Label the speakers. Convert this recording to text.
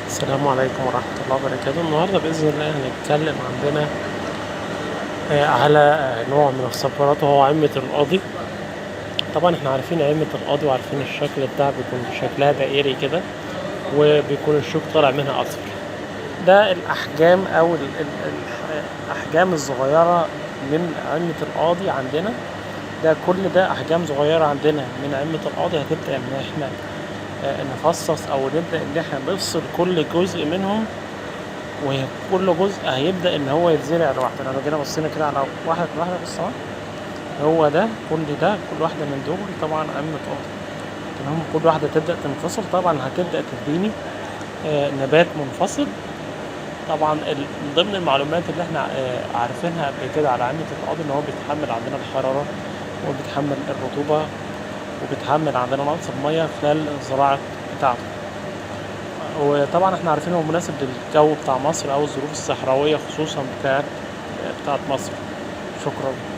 Speaker 1: السلام عليكم ورحمة الله وبركاته. النهاردة بإذن الله هنتكلم عندنا على نوع من الصبارات وهو عِمّة القاضي. طبعًا إحنا عارفين عِمّة القاضي وعارفين الشكل بتاعها بيكون شكلها دائري كده، وبيكون الشوك طالع منها أصفر. ده الأحجام أو الأحجام الصغيرة من عِمّة القاضي عندنا. كل ده أحجام صغيرة عندنا من عِمّة القاضي، هتبدأ إن إحنا نفصّص أو نبدأ إن إحنا نفصل كل جزء منهم، وكل جزء هيبدأ إن هو يتزرع لوحده. لو جينا بصينا كده على واحدة واحدة بص أهو، هو ده كل واحدة من دول طبعًا عِمّة قاضي، تمام. كل واحدة تبدأ تنفصل طبعًا هتبدأ تدّيني نبات منفصل. طبعًا من ضمن المعلومات اللي إحنا عارفينها قبل كده على عِمّة القاضي إن هو بيتحمّل عندنا الحرارة، وبيتحمّل الرطوبة، وبيتحمّل عندنا نقص المَيّة خلال الزراعة بتاعته. وطبعًا إحنا عارفين هو مناسب للجو بتاع مصر أو الظروف الصحراوية خصوصًا بتاعة مصر. شكرًا.